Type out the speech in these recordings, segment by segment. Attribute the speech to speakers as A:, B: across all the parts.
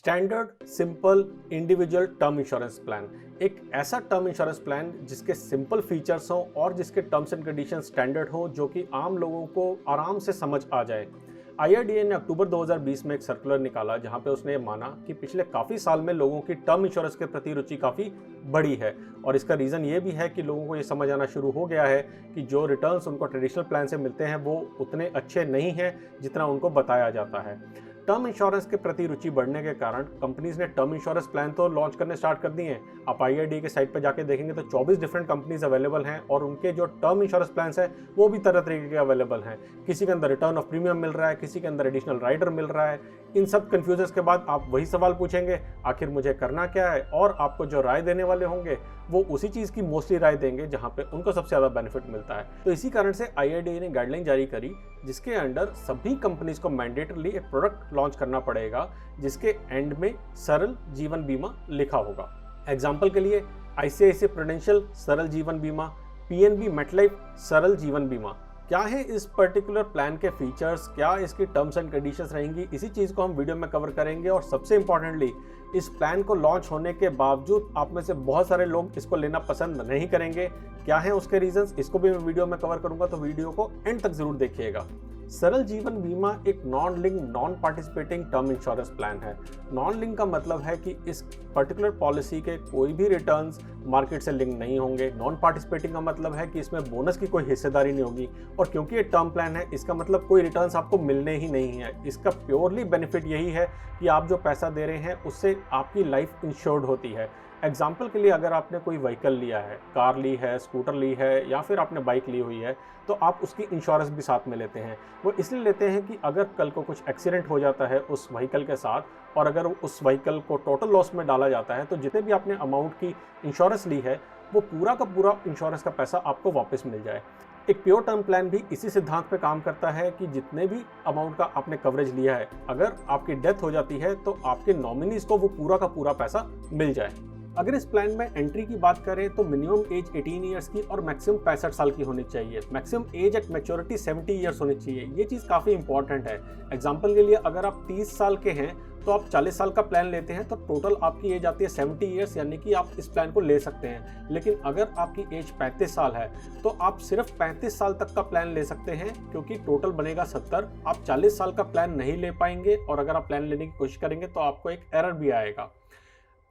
A: Standard simple individual term insurance plan एक ऐसा term insurance plan जिसके सिंपल फीचर्स हों और जिसके टर्म्स एंड कंडीशन स्टैंडर्ड हो, जो कि आम लोगों को आराम से समझ आ जाए। आईआरडीए ने अक्टूबर 2020 में एक सर्कुलर निकाला जहां पे उसने माना कि पिछले काफ़ी साल में लोगों की टर्म इंश्योरेंस के प्रति रुचि काफ़ी बड़ी है। और इसका रीज़न ये भी है कि लोगों को ये समझ आना शुरू हो गया है कि जो रिटर्न्स उनको ट्रेडिशनल प्लान से मिलते हैं वो उतने अच्छे नहीं हैं जितना उनको बताया जाता है। टर्म इंश्योरेंस के प्रति रुचि बढ़ने के कारण कंपनीज ने टर्म इंश्योरेंस प्लान तो लॉन्च करने स्टार्ट कर दिए हैं। आप आईआरडीए के साइट पर जाके देखेंगे तो 24 डिफरेंट कंपनीज अवेलेबल हैं और उनके जो टर्म इंश्योरेंस प्लान्स हैं वो भी तरह तरीके के अवेलेबल हैं। किसी के अंदर रिटर्न ऑफ प्रीमियम मिल रहा है, किसी के अंदर एडिशनल राइडर मिल रहा है। इन सब कंफ्यूजन के बाद आप वही सवाल पूछेंगे, आखिर मुझे करना क्या है, और आपको जो राय देने वाले होंगे वो उसी चीज़ की मोस्टली राय देंगे जहां पे उनको सबसे ज़्यादा बेनिफिट मिलता है। तो इसी कारण से आईआरडीए ने गाइडलाइन जारी करी जिसके अंडर सभी कंपनीज को मैंडेटरली एक प्रोडक्ट लॉन्च करना पड़ेगा जिसके एंड में सरल जीवन बीमा लिखा होगा। एग्जाम्पल के लिए आईसीआईसीआई प्रूडेंशियल सरल जीवन बीमा, पीएनबी मेटलाइफ सरल जीवन बीमा। क्या है इस पर्टिकुलर प्लान के फीचर्स, क्या इसकी टर्म्स एंड कंडीशंस रहेंगी, इसी चीज़ को हम वीडियो में कवर करेंगे। और सबसे इंपॉर्टेंटली, इस प्लान को लॉन्च होने के बावजूद आप में से बहुत सारे लोग इसको लेना पसंद नहीं करेंगे। क्या है उसके रीजंस, इसको भी मैं वीडियो में कवर करूंगा, तो वीडियो को एंड तक जरूर देखिएगा। सरल जीवन बीमा एक non link non participating term insurance plan है। नॉन लिंक का मतलब है कि इस पर्टिकुलर पॉलिसी के कोई भी रिटर्न्स मार्केट से लिंक नहीं होंगे। नॉन पार्टिसिपेटिंग का मतलब है कि इसमें बोनस की कोई हिस्सेदारी नहीं होगी। और क्योंकि ये टर्म प्लान है, इसका मतलब कोई रिटर्न्स आपको मिलने ही नहीं है। इसका प्योरली बेनिफिट यही है कि आप जो पैसा दे रहे हैं उससे आपकी लाइफ इंश्योर्ड होती है। एग्जाम्पल के लिए, अगर आपने कोई व्हीकल लिया है, कार ली है, स्कूटर ली है, या फिर आपने बाइक ली हुई है, तो आप उसकी इंश्योरेंस भी साथ में लेते हैं। वो इसलिए लेते हैं कि अगर कल को कुछ एक्सीडेंट हो जाता है उस व्हीकल के साथ और अगर उस व्हीकल को टोटल लॉस में डाला जाता है तो जितने भी आपने अमाउंट की इंश्योरेंस ली है वो पूरा का पूरा इंश्योरेंस का पैसा आपको वापस मिल जाए। एक प्योर टर्म प्लान भी इसी सिद्धांत पे काम करता है कि जितने भी अमाउंट का आपने कवरेज लिया है, अगर आपकी डेथ हो जाती है तो आपके नॉमिनीज को वो पूरा का पूरा पैसा मिल जाए। अगर इस प्लान में एंट्री की बात करें तो मिनिमम एज 18 ईयर्स की और मैक्सिमम 65 साल की होनी चाहिए। Maximum age at maturity 70 years होनी चाहिए। ये चीज़ काफ़ी इंपॉर्टेंट है। एग्जाम्पल के लिए, अगर आप 30 साल के हैं तो आप 40 साल का प्लान लेते हैं तो टोटल आपकी एज आती है 70 ईयर्स, यानी कि आप इस प्लान को ले सकते हैं। लेकिन अगर आपकी एज 35 साल है तो आप सिर्फ 35 साल तक का प्लान ले सकते हैं, क्योंकि टोटल बनेगा 70। आप 40 साल का प्लान नहीं ले पाएंगे और अगर आप प्लान लेने की कोशिश करेंगे तो आपको एक एरर भी आएगा।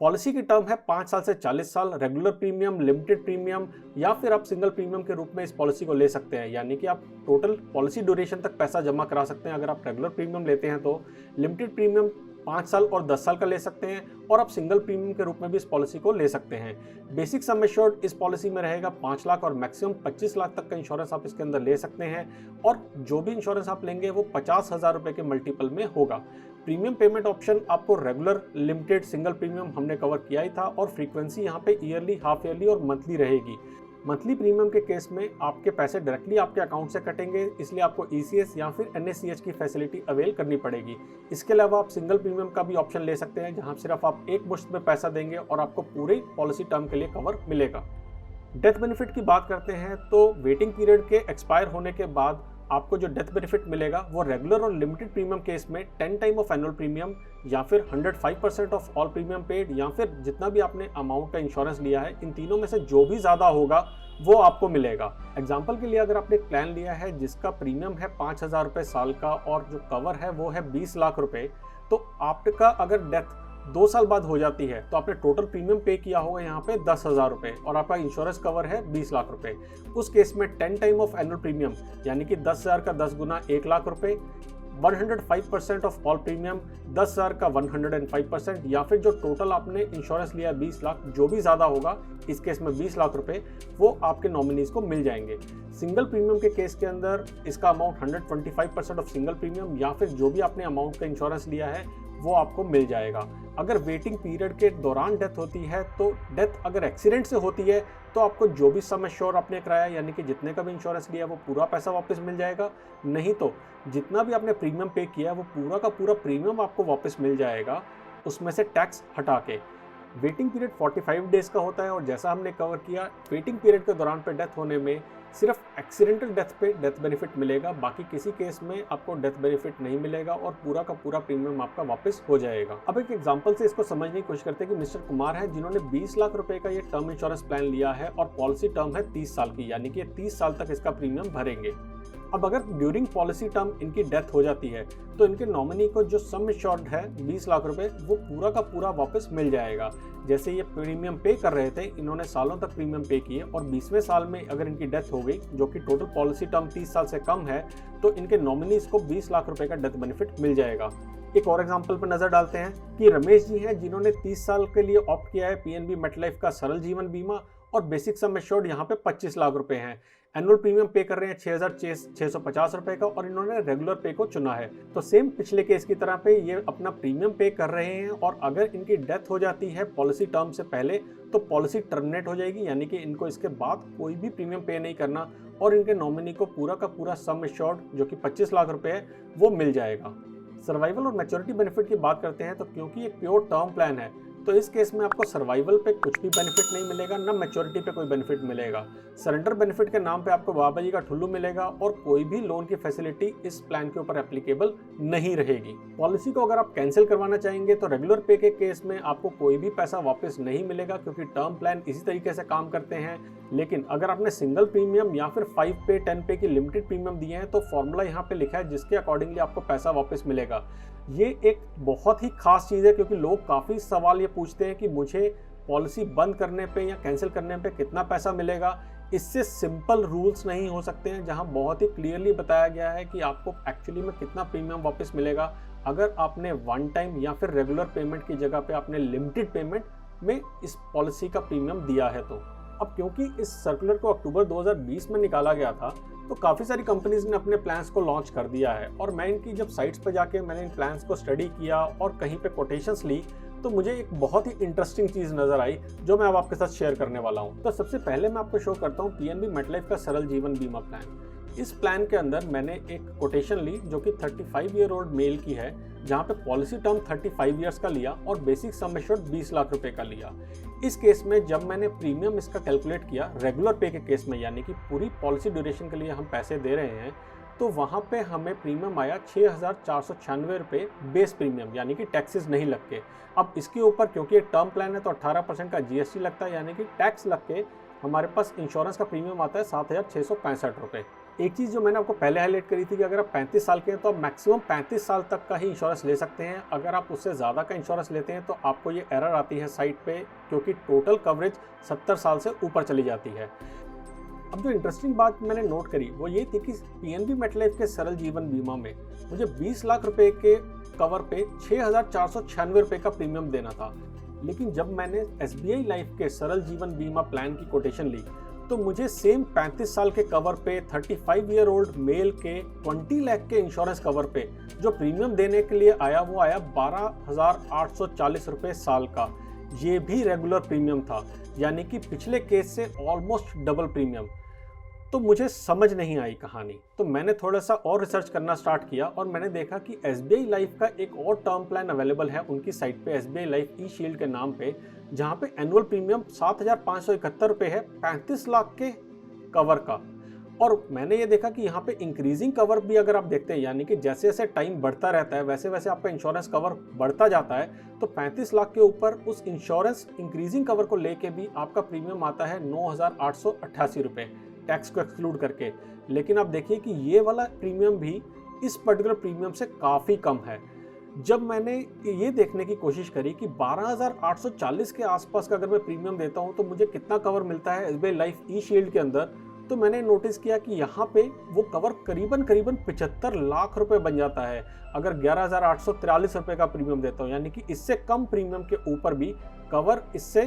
A: पॉलिसी की टर्म है 5 साल से 40 साल। रेगुलर प्रीमियम, लिमिटेड प्रीमियम या फिर आप सिंगल प्रीमियम के रूप में इस पॉलिसी को ले सकते हैं, यानी कि आप टोटल पॉलिसी ड्यूरेशन तक पैसा जमा करा सकते हैं। अगर आप रेगुलर प्रीमियम लेते हैं तो लिमिटेड प्रीमियम 5 साल और 10 साल का ले सकते हैं, और आप सिंगल प्रीमियम के रूप में भी इस पॉलिसी को ले सकते हैं। बेसिक सम एश्योर्ड इस पॉलिसी में रहेगा 5 लाख और मैक्सिमम 25 लाख तक का इंश्योरेंस आप इसके अंदर ले सकते हैं। और जो भी इंश्योरेंस आप लेंगे वो 50,000 रुपए के मल्टीपल में होगा। प्रीमियम पेमेंट ऑप्शन आपको रेगुलर, लिमिटेड, सिंगल प्रीमियम हमने कवर किया ही था, और फ्रीक्वेंसी यहाँ पे ईयरली, हाफ ईयरली और मंथली रहेगी। मंथली प्रीमियम के केस में आपके पैसे डायरेक्टली आपके अकाउंट से कटेंगे, इसलिए आपको ईसीएस या फिर एनएससीएच की फैसिलिटी अवेल करनी पड़ेगी। इसके अलावा आप सिंगल प्रीमियम का भी ऑप्शन ले सकते हैं, जहां सिर्फ आप एक मुश्त में पैसा देंगे और आपको पूरी पॉलिसी टर्म के लिए कवर मिलेगा। डेथ बेनिफिट की बात करते हैं तो वेटिंग पीरियड के एक्सपायर होने के बाद आपको जो डेथ बेनिफिट मिलेगा वो रेगुलर और लिमिटेड प्रीमियम केस में 10 टाइम ऑफ एनुअल प्रीमियम, या फिर 105% ऑफ ऑल प्रीमियम पेड, या फिर जितना भी आपने अमाउंट का इंश्योरेंस लिया है, इन तीनों में से जो भी ज़्यादा होगा वो आपको मिलेगा। एग्जाम्पल के लिए, अगर आपने एक प्लान लिया है जिसका प्रीमियम है 5,000 रुपये साल का और जो कवर है वो है 20 लाख रुपए, तो आपका अगर डेथ 2 साल बाद हो जाती है तो आपने टोटल प्रीमियम पे किया होगा यहाँ पे 10,000 रुपये और आपका इंश्योरेंस कवर है 20 लाख रुपए। उस केस में 10 टाइम ऑफ एनुअल प्रीमियम, यानी कि 10,000 का 10 गुना 1 लाख रुपए, 105% ऑफ ऑल प्रीमियम, 10,000 का 105%, या फिर जो टोटल आपने इंश्योरेंस लिया 20 लाख, जो भी ज़्यादा होगा, इस केस में 20 लाख रुपए, वो आपके नॉमिनीज को मिल जाएंगे। सिंगल प्रीमियम के केस के अंदर इसका अमाउंट 125% ऑफ सिंगल प्रीमियम, या फिर जो भी आपने अमाउंट का इंश्योरेंस लिया है वो आपको मिल जाएगा। अगर वेटिंग पीरियड के दौरान डेथ होती है तो डेथ अगर एक्सीडेंट से होती है तो आपको जो भी सम एश्योर आपने कराया, यानी कि जितने का भी इंश्योरेंस लिया, वो पूरा पैसा वापस मिल जाएगा। नहीं तो जितना भी आपने प्रीमियम पे किया वो पूरा का पूरा प्रीमियम आपको वापस मिल जाएगा, उसमें से टैक्स हटा के। वेटिंग पीरियड 45 डेज का होता है, और जैसा हमने कवर किया, वेटिंग पीरियड के दौरान पे डेथ होने में सिर्फ एक्सीडेंटल डेथ पे डेथ बेनिफिट मिलेगा, बाकी किसी केस में आपको डेथ बेनिफिट नहीं मिलेगा और पूरा का पूरा प्रीमियम आपका वापस हो जाएगा। अब एक एग्जांपल से इसको समझने की कोशिश करते हैं कि मिस्टर कुमार है जिन्होंने 20 लाख रुपए का ये टर्म इंश्योरेंस प्लान लिया है और पॉलिसी टर्म है 30 साल की, यानी कि 30 साल तक इसका प्रीमियम भरेंगे। अब अगर ड्यूरिंग पॉलिसी टर्म इनकी डेथ हो जाती है तो इनके नॉमिनी को जो सम इंश्योर्ड है 20 लाख रुपए वो पूरा का पूरा वापस मिल जाएगा। जैसे ये प्रीमियम पे कर रहे थे, इन्होंने सालों तक प्रीमियम पे किए और 20वें साल में अगर इनकी डेथ हो गई, जो कि टोटल पॉलिसी टर्म 30 साल से कम है, तो इनके नॉमिनीज को 20 लाख रुपए का डेथ बेनिफिट मिल जाएगा। एक और एग्जांपल पर नजर डालते हैं कि रमेश जी हैं जिन्होंने 30 साल के लिए ऑप्ट किया है पीएनबी मेटलाइफ का सरल जीवन बीमा और बेसिक सम एश्योर्ड यहाँ पे 25 लाख रुपए हैं। एनुअल प्रीमियम पे कर रहे हैं 6,650 रुपए का और इन्होंने रेगुलर पे को चुना है। तो सेम पिछले केस की तरह पे ये अपना प्रीमियम पे कर रहे हैं और अगर इनकी डेथ हो जाती है पॉलिसी टर्म से पहले तो पॉलिसी टर्मिनेट हो जाएगी, यानी कि इनको इसके बाद कोई भी प्रीमियम पे नहीं करना और इनके नॉमिनी को पूरा का पूरा सम एश्योर्ड जो कि 25 लाख रुपए है वो मिल जाएगा। सर्वाइवल और मैच्योरिटी बेनिफिट की बात करते हैं तो क्योंकि एक प्योर टर्म प्लान है तो इस केस में आपको सर्वाइवल पे कुछ भी बेनिफिट नहीं मिलेगा, ना मैच्योरिटी पे कोई बेनिफिट मिलेगा। सरेंडर बेनिफिट के नाम पे आपको बाबा जी का ठुल्लू मिलेगा और कोई भी लोन की फैसिलिटी इस प्लान के ऊपर एप्लीकेबल नहीं रहेगी। पॉलिसी को अगर आप कैंसिल करवाना चाहेंगे तो रेगुलर पे के केस में आपको कोई भी पैसा वापस नहीं मिलेगा क्योंकि टर्म प्लान इसी तरीके से काम करते हैं। लेकिन अगर आपने सिंगल प्रीमियम या फिर 5 पे 10 पे की लिमिटेड प्रीमियम दिए हैं तो फॉर्मूला यहाँ पे लिखा है जिसके अकॉर्डिंगली आपको पैसा वापस मिलेगा। ये एक बहुत ही खास चीज़ है क्योंकि लोग काफ़ी सवाल ये पूछते हैं कि मुझे पॉलिसी बंद करने पे या कैंसिल करने पे कितना पैसा मिलेगा। इससे सिंपल रूल्स नहीं हो सकते हैं जहां बहुत ही क्लियरली बताया गया है कि आपको एक्चुअली में कितना प्रीमियम वापस मिलेगा अगर आपने वन टाइम या फिर रेगुलर पेमेंट की जगह पे आपने लिमिटेड पेमेंट में इस पॉलिसी का प्रीमियम दिया है। तो अब क्योंकि इस सर्कुलर को अक्टूबर 2020 में निकाला गया था तो काफ़ी सारी कंपनीज ने अपने प्लान्स को लॉन्च कर दिया है और मैं इनकी जब साइट्स पर जाके मैंने इन प्लान्स को स्टडी किया और कहीं पे कोटेशंस ली तो मुझे एक बहुत ही इंटरेस्टिंग चीज़ नज़र आई जो मैं अब आपके साथ शेयर करने वाला हूँ। तो सबसे पहले मैं आपको शो करता हूँ पीएनबी मेटलाइफ का सरल जीवन बीमा प्लान। इस प्लान के अंदर मैंने एक कोटेशन ली जो कि 35 ईयर ओल्ड मेल की है, जहाँ पे पॉलिसी टर्म 35 ईयर्स का लिया और बेसिक सम एश्योर्ड 20 लाख रुपए का लिया। इस केस में जब मैंने प्रीमियम इसका कैलकुलेट किया रेगुलर पे के केस में, यानी कि पूरी पॉलिसी ड्यूरेशन के लिए हम पैसे दे रहे हैं, तो वहाँ पे हमें प्रीमियम आया 6,496 रुपये बेस प्रीमियम, यानी कि टैक्सेस नहीं लग के। अब इसके ऊपर क्योंकि ये टर्म प्लान है तो 18% का जीएसटी लगता है, यानी कि टैक्स लग के हमारे पास इंश्योरेंस का प्रीमियम आता है 7,665 रुपये। एक चीज़ जो मैंने आपको पहले हाईलाइट करी थी कि अगर आप 35 साल के हैं तो आप मैक्सिमम 35 साल तक का ही इंश्योरेंस ले सकते हैं। अगर आप उससे ज़्यादा का इंश्योरेंस लेते हैं तो आपको ये एरर आती है साइट पे क्योंकि टोटल कवरेज 70 साल से ऊपर चली जाती है। अब जो इंटरेस्टिंग बात मैंने नोट करी वो ये थी कि पीएनबी मेटलाइफ के सरल जीवन बीमा में मुझे 20 लाख रुपए के कवर पे 6,496 रुपये का प्रीमियम देना था, लेकिन जब मैंने एसबीआई लाइफ के सरल जीवन बीमा प्लान की कोटेशन ली तो मुझे सेम 35 साल के कवर पे 35 ईयर ओल्ड मेल के 20 लाख के इंश्योरेंस कवर पे जो प्रीमियम देने के लिए आया वो आया 12,840 रुपये साल का। ये भी रेगुलर प्रीमियम था, यानी कि पिछले केस से ऑलमोस्ट डबल प्रीमियम। तो मुझे समझ नहीं आई कहानी, तो मैंने थोड़ा सा और रिसर्च करना स्टार्ट किया और मैंने देखा कि एसबीआई लाइफ का एक और टर्म प्लान अवेलेबल है उनकी साइट पे, एसबीआई लाइफ ई शील्ड के नाम पे, जहाँ पे एनुअल प्रीमियम 7,571 रुपये है 35 लाख के कवर का। और मैंने ये देखा कि यहाँ पे इंक्रीजिंग कवर भी अगर आप देखते हैं, यानी कि जैसे जैसे टाइम बढ़ता रहता है वैसे वैसे आपका इंश्योरेंस कवर बढ़ता जाता है, तो 35 लाख के ऊपर उस इंश्योरेंस इंक्रीजिंग कवर को लेके भी आपका प्रीमियम आता है 9,888 रुपये टैक्स को एक्सक्लूड करके। लेकिन आप देखिए कि ये वाला प्रीमियम भी इस पर्टिकुलर प्रीमियम से काफ़ी कम है। जब मैंने ये देखने की कोशिश करी कि 12,840 के आसपास का अगर मैं प्रीमियम देता हूँ तो मुझे कितना कवर मिलता है एसबीआई लाइफ ई शील्ड के अंदर, तो मैंने नोटिस किया कि यहाँ पे वो कवर करीबन 75 लाख रुपए बन जाता है अगर 11,843 रुपये का प्रीमियम देता हूँ, यानी कि इससे कम प्रीमियम के ऊपर भी कवर इससे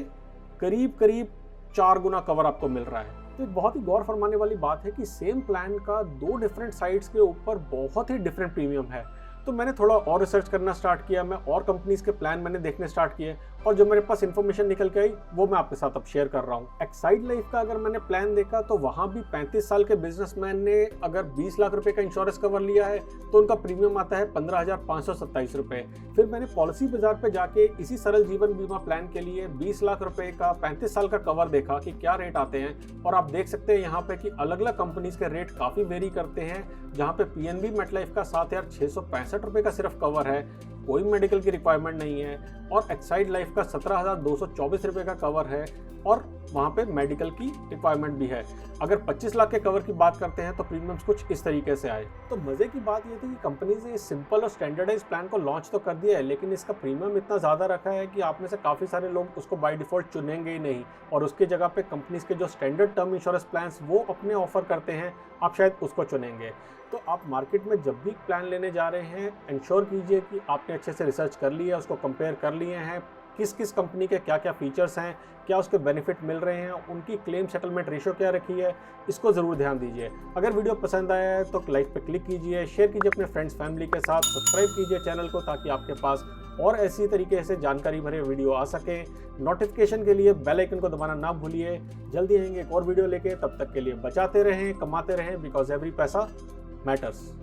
A: करीब 4 गुना कवर आपको मिल रहा है। तो एक बहुत ही गौर फरमाने वाली बात है कि सेम प्लान का 2 डिफरेंट साइट्स के ऊपर बहुत ही डिफरेंट प्रीमियम है। तो मैंने थोड़ा और रिसर्च करना स्टार्ट किया, मैं और कंपनीज़ के प्लान मैंने देखने स्टार्ट किए और जो मेरे पास इन्फॉर्मेशन निकल के आई वो मैं आपके साथ अब शेयर कर रहा हूँ। एक्साइड लाइफ का अगर मैंने प्लान देखा तो वहाँ भी 35 साल के बिजनेसमैन ने अगर 20 लाख रुपए का इंश्योरेंस कवर लिया है तो उनका प्रीमियम आता है 15,527 रुपए। फिर मैंने पॉलिसी बाजार पे जाके इसी सरल जीवन बीमा प्लान के लिए 20 लाख रुपए का 35 साल का कवर देखा कि क्या रेट आते हैं और आप देख सकते हैं यहाँ पे कि अलग अलग कंपनीज के रेट काफ़ी वेरी करते हैं। जहाँ पे पीएनबी मेटलाइफ का 7,665 रुपए का सिर्फ कवर है, कोई मेडिकल की रिक्वायरमेंट नहीं है, और एक्साइड लाइफ का 17,224 रुपए का कवर है और वहाँ पे मेडिकल की रिक्वायरमेंट भी है। अगर 25 लाख के कवर की बात करते हैं तो प्रीमियम्स कुछ इस तरीके से आए। तो मज़े की बात ये थी कि कंपनीज ने इस सिंपल और स्टैंडर्डाइज प्लान को लॉन्च तो कर दिया है, लेकिन इसका प्रीमियम इतना ज़्यादा रखा है कि आप में से काफ़ी सारे लोग उसको बाय डिफ़ॉल्ट चुनेंगे ही नहीं और उसकी जगह पे कंपनीज के जो स्टैंडर्ड टर्म इंश्योरेंस प्लान्स वो अपने ऑफर करते हैं, आप शायद उसको चुनेंगे। तो आप मार्केट में जब भी प्लान लेने जा रहे हैं, इंश्योर कीजिए कि आपने अच्छे से रिसर्च कर लिया, उसको कंपेयर कर लिए हैं, किस किस कंपनी के क्या क्या फीचर्स हैं, क्या उसके बेनिफिट मिल रहे हैं, उनकी क्लेम सेटलमेंट रेशियो क्या रखी है, इसको ज़रूर ध्यान दीजिए। अगर वीडियो पसंद आया है तो लाइक पे क्लिक कीजिए, शेयर कीजिए अपने फ्रेंड्स फैमिली के साथ, सब्सक्राइब कीजिए चैनल को ताकि आपके पास और ऐसी तरीके से जानकारी भरे वीडियो आ सकें। नोटिफिकेशन के लिए बेल आइकन को दबाना ना भूलिए। जल्दी आएंगे एक और वीडियो लेके, तब तक के लिए बचाते रहें, कमाते रहें, बिकॉज एवरी पैसा मैटर्स।